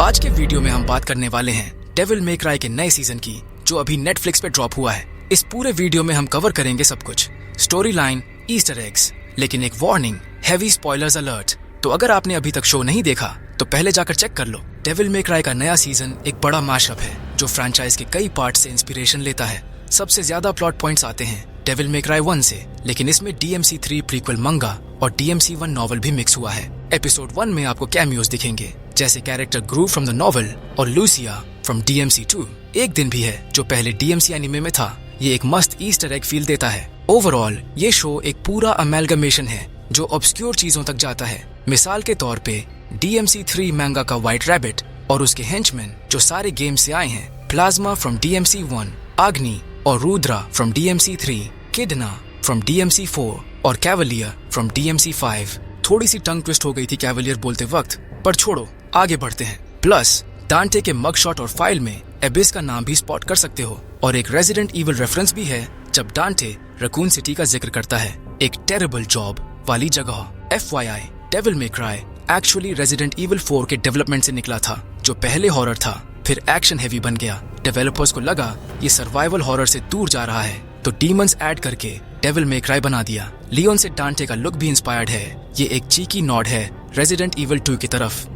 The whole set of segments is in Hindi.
आज के वीडियो में हम बात करने वाले हैं डेविल मे क्राई के नए सीजन की, जो अभी नेटफ्लिक्स पे ड्रॉप हुआ है। इस पूरे वीडियो में हम कवर करेंगे सब कुछ, स्टोरी लाइन, ईस्टर एग्स, लेकिन एक वार्निंग, हेवी स्पॉयलर्स अलर्ट। तो अगर आपने अभी तक शो नहीं देखा तो पहले जाकर चेक कर लो। डेविल मे क्राई का नया सीजन एक बड़ा मैशअप है जो फ्रेंचाइज के कई पार्ट से इंस्पिरेशन लेता है। सबसे ज्यादा प्लॉट पॉइंट्स आते हैं डेविल मे क्राई 1 से, लेकिन इसमें DMC3 प्रीक्वल मंगा और DMC1 नॉवल भी मिक्स हुआ है। एपिसोड 1 में आपको कैमियोज दिखेंगे, जैसे character grew from the novel और लूसिया फ्रॉम DMC2। एक दिन भी है जो पहले DMC एनिमे में था। ये एक मस्त ईस्टर एग फील देता है। ओवरऑल ये शो एक पूरा अमेलगमेशन है जो ऑब्सक्योर चीजों तक जाता है। मिसाल के तौर पे DMC3 मैंगा का व्हाइट रैबिट और उसके हेंचमैन जो सारे गेम से आए हैं, प्लाज्मा फ्रॉम DMC1, अग्नि और Rudra from DMC3, किडना from DMC4 और कैवलियर फ्रॉम DMC5। थोड़ी सी टंग ट्विस्ट हो गई थी कैवलियर बोलते वक्त, पर छोड़ो, आगे बढ़ते हैं। प्लस डांटे के मगशॉट और फाइल में एबिस का नाम भी स्पॉट कर सकते हो, और एक रेजिडेंट ईविल रेफरेंस भी है जब डांटे रकून सिटी का जिक्र करता है, एक टेरेबल जॉब वाली जगह। FYI, Devil May Cry actually resident evil 4 के डेवलपमेंट से निकला था, जो पहले हॉरर था फिर एक्शन हेवी बन गया। डेवलपर्स को लगा ये सर्वाइवल हॉरर से दूर जा रहा है, तो डीमंस ऐड करके डेविल मे क्राई बना दिया। लियोन से डांटे का लुक भी इंस्पायर्ड है। ये एक चीकी नॉड है रेजिडेंट ईविल 2 की तरफ।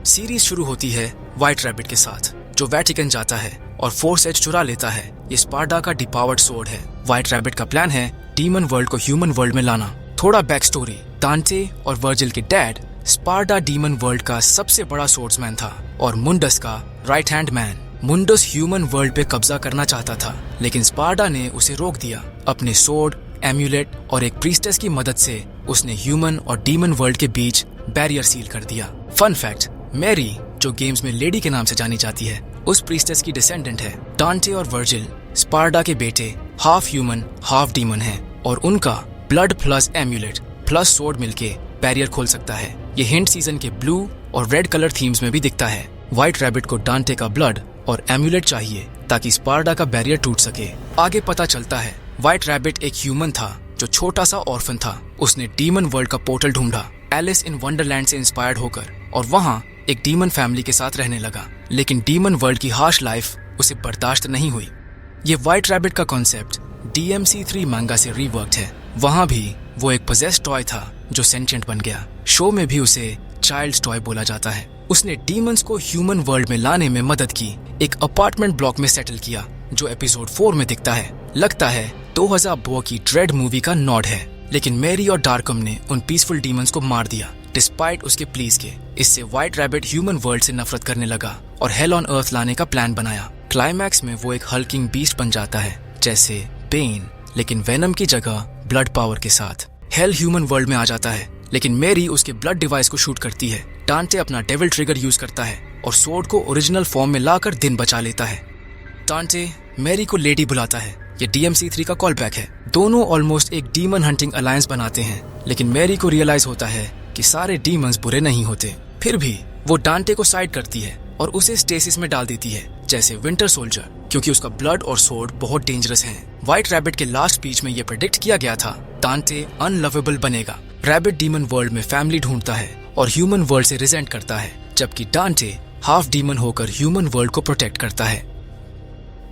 सीरीज शुरू होती है व्हाइट रैबिट के साथ, जो वेटिकन जाता है और फोर्स एज चुरा लेता है। ये स्पार्डा का डिपावर्ड सोर्ड है। व्हाइट रैबिट का प्लान है डीमन वर्ल्ड को ह्यूमन वर्ल्ड में लाना। थोड़ा बैक स्टोरी, डांटे और वर्जिल के डैड स्पार्डा डीमन वर्ल्ड का सबसे बड़ा सोर्ड्समैन था और मुंडस का right hand man. Mundus human world पे कब्जा करना चाहता था, लेकिन स्पार्डा ने उसे रोक दिया। अपने सोर्ड, एम्यूलेट और एक प्रीस्टेस की मदद से उसने ह्यूमन और डीमन वर्ल्ड के बीच बैरियर सील कर दिया। फन फैक्ट, मैरी, जो गेम्स में लेडी के नाम से जानी जाती है, उस प्रीस्टेस की डिसेंडेंट है। डांटे और वर्जिल स्पार्डा के बेटे हाफ ह्यूमन हाफ डीमन हैं, और उनका blood plus emulate plus sword मिलके बैरियर खोल सकता है। ये हिंट सीजन के ब्लू और रेड कलर थीम्स में भी दिखता है। व्हाइट रैबिट को डांटे का ब्लड और एम्यूलेट चाहिए ताकि स्पार्डा का बैरियर टूट सके। आगे पता चलता है व्हाइट रैबिट एक ह्यूमन था जो छोटा सा ऑर्फन था। उसने डीमन वर्ल्ड का पोर्टल ढूंढा एलिस इन वंडरलैंड से इंस्पायर्ड होकर, और वहाँ एक डीमन फैमिली के साथ रहने लगा। लेकिन डीमन वर्ल्ड की हार्श लाइफ उसे बर्दाश्त नहीं हुई। ये व्हाइट रैबिट का कॉन्सेप्ट DMC3 मैंगा से रीवर्क्ड है। वहाँ भी वो एक पोजेस्ड टॉय था जो सेंटिएंट बन गया। शो में भी उसे चाइल्ड्स टॉय बोला जाता है। उसने डीमंस को ह्यूमन वर्ल्ड में लाने में मदद की। एक अपार्टमेंट ब्लॉक में सेटल किया, जो एपिसोड 4 में दिखता है। लगता है 2002 की ड्रेड मूवी का नॉड है, लेकिन मैरी और डार्कम ने उन पीसफुल डीमंस को मार दिया डिस्पाइट उसके प्लीज के। इससे व्हाइट रैबिट ह्यूमन वर्ल्ड से नफरत करने लगा और हेल ऑन अर्थ लाने का प्लान बनाया। क्लाइमैक्स में वो एक हल्किंग बीस्ट बन जाता है, जैसे बेन, लेकिन वेनम की जगह ब्लड पावर के साथ। हेल ह्यूमन वर्ल्ड में आ जाता है, लेकिन मैरी उसके ब्लड डिवाइस को शूट करती है। डांटे अपना डेविल ट्रिगर यूज करता है और सोर्ड को ओरिजिनल फॉर्म में लाकर दिन बचा लेता है। डांटे मैरी को लेडी बुलाता है। ये DMC3 का कॉल बैक है। दोनों ऑलमोस्ट एक डीमन हंटिंग अलायंस बनाते हैं, लेकिन मैरी को रियलाइज होता है कि सारे डीमंस बुरे नहीं होते। फिर भी वो डांटे को साइड करती है और उसे स्टेसिस में डाल देती है, जैसे विंटर सोल्जर, क्योंकि उसका ब्लड और सोर्ड बहुत डेंजरस हैं। व्हाइट रैबिट के लास्ट स्पीच में ये प्रेडिक्ट किया गया था डांटे अनलवेबल बनेगा। रैबिट डीमन वर्ल्ड में फैमिली ढूंढता है और ह्यूमन वर्ल्ड से रिजेंट करता है, जबकि डांटे हाफ डीमन होकर ह्यूमन वर्ल्ड को प्रोटेक्ट करता है।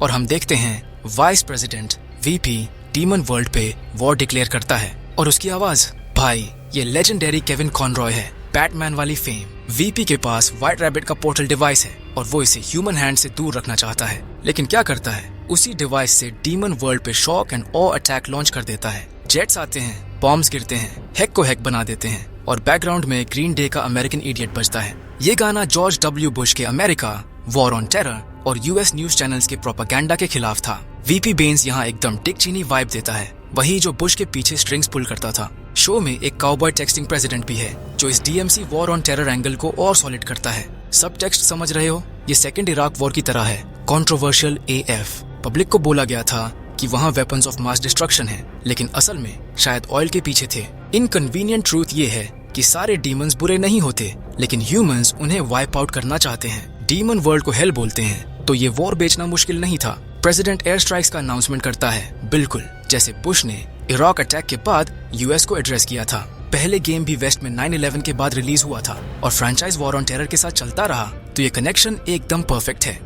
और हम देखते हैं vice president VP demon world पे वॉर डिक्लेयर करता है, और उसकी आवाज, भाई ये लेजेंडरी केविन कॉनरॉय है, बैटमैन वाली फेम। VP के पास व्हाइट रैबिट का पोर्टल डिवाइस है और वो इसे ह्यूमन हैंड से दूर रखना चाहता है, लेकिन क्या करता है, उसी डिवाइस से डीमन वर्ल्ड पे shock and awe attack launch कर देता है। जेट्स आते हैं, बॉम्ब्स गिरते हैं, हेक को हेक बना देते हैं, और बैकग्राउंड में ग्रीन डे का अमेरिकन इडियट बजता है। ये गाना जॉर्ज W बुश के अमेरिका, वॉर ऑन टेरर और US न्यूज चैनल्स के प्रोपेगेंडा के खिलाफ था। VP बेन्स यहाँ एकदम डिक चीनी वाइब देता है, वही जो बुश के पीछे स्ट्रिंग्स पुल करता था। शो में एक काउबॉय टेक्सटिंग प्रेसिडेंट भी है, जो इस DMC war on terror angle को और सॉलिड करता है। सब टेक्स्ट समझ रहे हो? ये सेकेंड इराक वॉर की तरह है, कंट्रोवर्शियल AF। पब्लिक को बोला गया था कि वहाँ वेपन्स ऑफ मास डिस्ट्रक्शन है, लेकिन असल में शायद ऑयल के पीछे थे। इनकन्वीनियंट ट्रूथ ये है कि सारे डीमंस बुरे नहीं होते, लेकिन ह्यूमंस उन्हें वाइप आउट करना चाहते हैं। डीमन वर्ल्ड को हेल बोलते हैं, तो ये वॉर बेचना मुश्किल नहीं था। प्रेसिडेंट एयर स्ट्राइक्स का अनाउंसमेंट करता है, बिल्कुल जैसे बुश ने इराक अटैक के बाद US को एड्रेस किया था। पहले गेम भी वेस्ट में 9/11 के बाद रिलीज हुआ था और फ्रेंचाइज वॉर ऑन टेरर के साथ चलता रहा, तो ये कनेक्शन एकदम परफेक्ट है।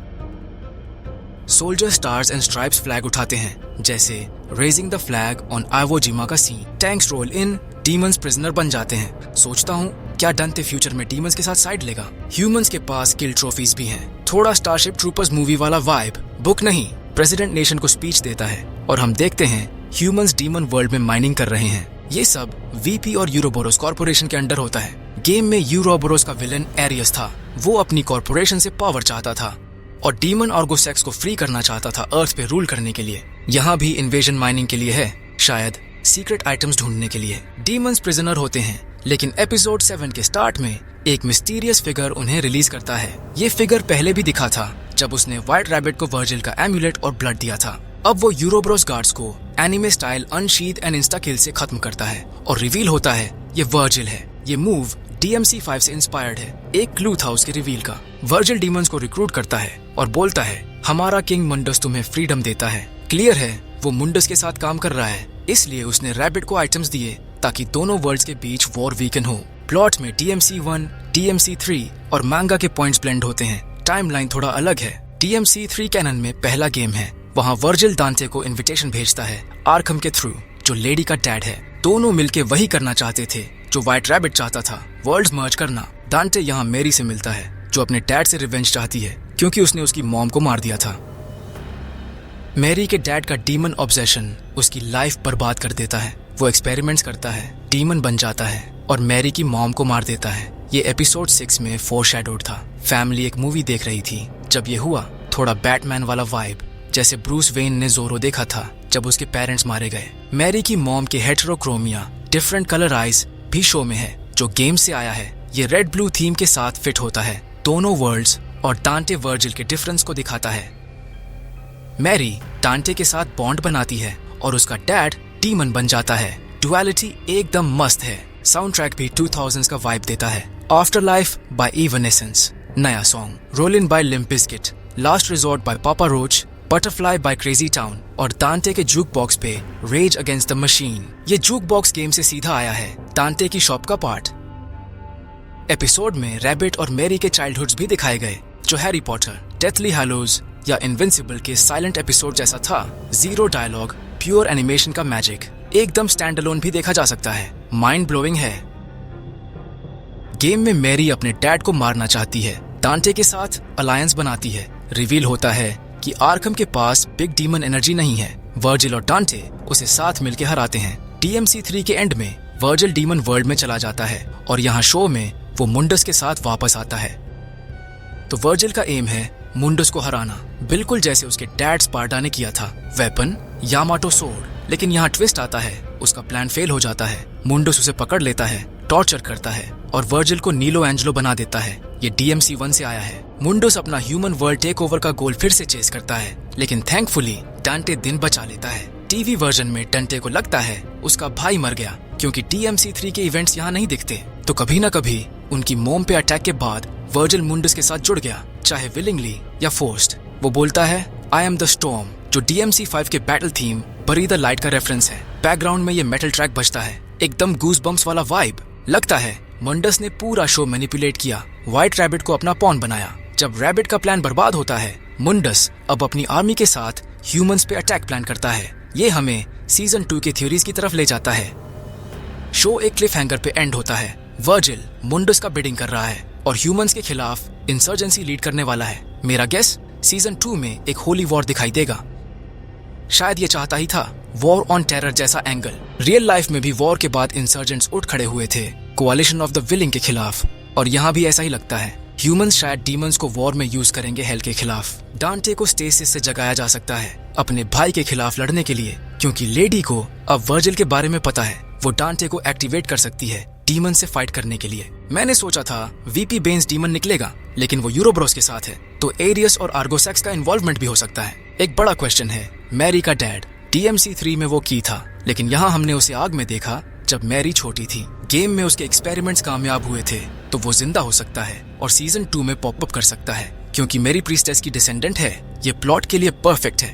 Soldier stars and stripes flag उठाते हैं, जैसे raising the flag on Iwo Jima का सीन। Tanks roll in, demons prisoner बन जाते हैं। सोचता हूँ क्या डंटे फ्यूचर में डीमंस के साथ साइड लेगा। ह्यूमंस के पास किल ट्रॉफीज भी हैं। थोड़ा स्टारशिप ट्रूपर्स मूवी वाला वाइब। बुक नहीं, प्रेसिडेंट नेशन को स्पीच देता है और हम देखते हैं ह्यूमंस डीमन वर्ल्ड में माइनिंग कर रहे हैं। ये सब वीपी और यूरोबोरोस कॉर्पोरेशन के अंडर होता है। गेम में यूरोबोरोस का विलन एरियस था। वो अपनी कॉर्पोरेशन से पावर चाहता था और डीमन आर्गोसेक्स को फ्री करना चाहता था अर्थ पे रूल करने के लिए। यहाँ भी इन्वेजन माइनिंग के लिए है, शायद सीक्रेट आइटम्स ढूंढने के लिए। डीमंस प्रिजनर होते हैं, लेकिन एपिसोड 7 के स्टार्ट में एक मिस्टीरियस फिगर उन्हें रिलीज करता है। ये फिगर पहले भी दिखा था जब उसने व्हाइट रैबिट को वर्जिल का एम्यूलेट और ब्लड दिया था। अब वो यूरोब्रोस गार्ड्स को एनिमे स्टाइल अनशीथ एंड इंस्टा किल से खत्म करता है और रिवील होता है ये वर्जिल है। ये मूव DMC5 से इंस्पायर्ड है। एक क्लू था उसके रिवील का। वर्जिल डीमंस को रिक्रूट करता है और बोलता है हमारा किंग मुंडस तुम्हें फ्रीडम देता है। क्लियर है वो मुंडस के साथ काम कर रहा है, इसलिए उसने रैबिट को आइटम्स दिए ताकि दोनों वर्ल्ड्स के बीच वॉर वीकन हो। प्लॉट में DMC1, DMC3 और मांगा के पॉइंट्स ब्लेंड होते हैं। टाइमलाइन थोड़ा अलग है। DMC3 कैनन में पहला गेम है। वहाँ वर्जिल दांते को इनविटेशन भेजता है आर्खम के थ्रू, जो लेडी का डैड है। दोनों मिलके वही करना चाहते थे जो व्हाइट रैबिट चाहता था, वर्ल्ड्स मर्ज करना। दांते यहाँ मैरी से मिलता है, जो अपने डैड से रिवेंज चाहती है क्योंकि उसने उसकी मॉम को मार दिया था। मैरी के डैड का डीमन ऑब्सेशन उसकी लाइफ बर्बाद कर देता है। वो एक्सपेरिमेंट्स करता है, डीमन बन जाता है और मैरी की मॉम को मार देता है। ये एपिसोड 6 में फोरशैडोड था। फैमिली एक मूवी देख रही थी। जब ये हुआ, थोड़ा बैटमैन वाला वाइब, जैसे ब्रूस वेन ने जोरो देखा था जब उसके पेरेंट्स मारे गए। मैरी की मॉम के हेटेरोक्रोमिया, डिफरेंट कलर आइज भी शो में है, जो गेम से आया है। ये रेड ब्लू थीम के साथ फिट होता है। दोनों वर्ल्ड्स और डांटे वर्जिल के डिफरेंस को दिखाता है। मैरी डांटे के साथ बॉन्ड बनाती है और उसका डैड डीमन बन जाता है। डुअलिटी एकदम मस्त है। साउंड ट्रैक भी 2000s का वाइब देता है। आफ्टर लाइफ बाय इवनेसेंस, नया song. Rollin by Limp Bizkit, Last Resort by Papa Roach, Butterfly by Crazy Town और दांते के जूक बॉक्स पे रेज अगेंस्ट द मशीन। ये जूक बॉक्स गेम से सीधा आया है, दांते की शॉप का पार्ट। एपिसोड में रैबिट और मैरी के चाइल्डहुड्स भी दिखाए गए, जो हैरी पॉटर, डेथली हैलोज या इनविंसिबल के साइलेंट एपिसोड जैसा था। जीरो डायलॉग, प्योर एनिमेशन का मैजिक। एकदम स्टैंड अलोन भी देखा जा सकता है। माइंड ब्लोइंग है। गेम में मैरी अपने डैड को मारना चाहती है, दांते के साथ अलायंस बनाती है। रिवील होता है कि आर्खम के पास बिग डीमन एनर्जी नहीं है। वर्जिल और डांटे उसे साथ मिलकर हराते हैं। DMC3 के एंड में वर्जिल डीमन वर्ल्ड में चला जाता है और यहाँ शो में वो मुंडस के साथ वापस आता है। तो वर्जिल का एम है मुंडस को हराना, बिल्कुल जैसे उसके डैड स्पार्टा ने किया था। Weapon Yamato sword. लेकिन यहाँ ट्विस्ट आता है, उसका प्लान फेल हो जाता है। मुंडस उसे पकड़ लेता है, टॉर्चर करता है और वर्जिल को नीलो एंजलो बना देता है। ये DMC1 से आया है। मुंडस अपना ह्यूमन वर्ल्ड टेक ओवर का गोल फिर से चेस करता है, लेकिन थैंकफुली डांटे दिन बचा लेता है। टीवी वर्जन में डंटे को लगता है उसका भाई मर गया, क्योंकि DMC3 के इवेंट्स यहाँ नहीं दिखते। तो कभी ना कभी उनकी मोम पे अटैक के बाद वर्जिल मुंडस के साथ जुड़ गया, चाहे विलिंगली या फोर्स्ड। वो बोलता है आई एम द स्टॉर्म, जो DMC5 के बैटल थीम बरी द लाइट का रेफरेंस है। बैकग्राउंड में ये मेटल ट्रैक बजता है, एकदम गूज बम्प्स वाला वाइब। लगता है मुंडस ने पूरा शो मैनिपुलेट किया, व्हाइट रैबिट को अपना पॉन बनाया। जब रैबिट का प्लान बर्बाद होता है, मुंडस अब अपनी आर्मी के साथ ह्यूमंस पे अटैक प्लान करता है। ये हमें सीजन 2 के थ्योरीज की तरफ ले जाता है। शो एक क्लिफ हैंगर पे एंड होता है। वर्जिल मुंडस का बिडिंग कर रहा है और ह्यूमंस के खिलाफ इंसर्जेंसी लीड करने वाला है। मेरा गेस सीजन 2 में एक होली वॉर दिखाई देगा। शायद ये चाहता ही था, वॉर ऑन टेरर जैसा एंगल। रियल लाइफ में भी वॉर के बाद इंसर्जेंट्स उठ खड़े हुए थे कोalition ऑफ द विलिंग के खिलाफ, और यहाँ भी ऐसा ही लगता है। ह्यूमंस शायद डीमंस को वॉर में यूज करेंगे हेल के खिलाफ। डांटे को स्टेसिस से जगाया जा सकता है अपने भाई के खिलाफ लड़ने के लिए, क्योंकि लेडी को अब वर्जिल के बारे में पता है। वो डांटे को एक्टिवेट कर सकती है डीमन से फाइट करने के लिए। मैंने सोचा था वीपी बेन्स डीमन निकलेगा, लेकिन वो यूरोब्रोस के साथ है, तो एरियस और आर्गोसेक्स का इन्वॉल्वमेंट भी हो सकता है। एक बड़ा क्वेश्चन है, मैरी का डैड DMC3 में वो की था, लेकिन यहाँ हमने उसे आग में देखा जब मैरी छोटी थी। गेम में उसके एक्सपेरिमेंट्स कामयाब हुए थे, तो वो जिंदा हो सकता है और सीजन 2 में पॉप अप कर सकता है, क्योंकि मेरी प्रीस्टेस की डिसेंडेंट है। ये प्लॉट के लिए परफेक्ट है।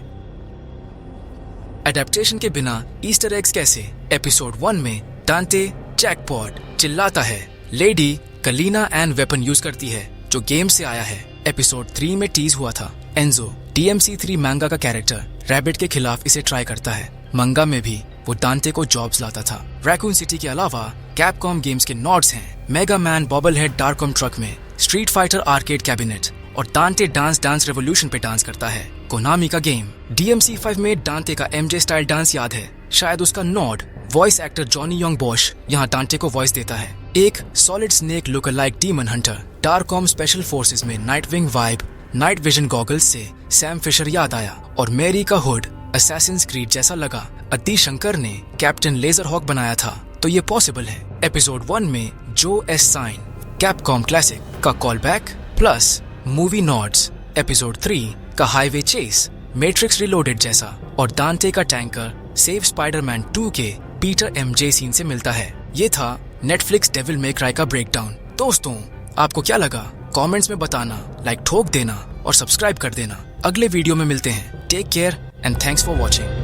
एडेप्टेशन के बिना ईस्टर एग्स कैसे? एपिसोड 1 में डांटे जैकपॉट चिल्लाता है। Lady Kalina Ann weapon use करती है जो गेम से आया है। एपिसोड 3 में टीज हुआ था। एंजो DMC3 मांगा का कैरेक्टर रैबिट के खिलाफ इसे ट्राई करता है। मंगा में भी वो दांते को जॉब्स लाता था। रैकून सिटी के अलावा कैपकॉम गेम्स के नॉड्स हैं। मेगा मैन बॉबल हेड डार्कॉम ट्रक में, स्ट्रीट फाइटर आर्केड कैबिनेट और दांते डांस रेवोल्यूशन पे डांस करता है। कोनामी का गेम DMC5 में दांते का MJ स्टाइल डांस याद है। शायद उसका नॉड voice actor Johnny Yong Bosch यहाँ दांते को वॉइस देता है। एक solid Snake lookalike demon hunter Darkom special forces में Nightwing vibe night vision goggles से सैम फिशर याद आया। और मैरी का हुड असैसिन्स क्रीड जैसा लगा। अति शंकर ने कैप्टन लेजर हॉक बनाया था तो ये पॉसिबल है। एपिसोड 1 में जो एस साइन कैपकॉम क्लासिक का call back plus movie nodes. Episode 3 का हाईवे चेस मैट्रिक्स रिलोडेड जैसा और दांते का टैंकर सेव स्पाइडरमैन 2 के पीटर MJ सीन से मिलता है। ये था नेटफ्लिक्स डेविल मे क्राई का ब्रेकडाउन। दोस्तों आपको क्या लगा कमेंट्स में बताना, लाइक ठोक देना और सब्सक्राइब कर देना। अगले वीडियो में मिलते हैं। Take care and thanks for watching.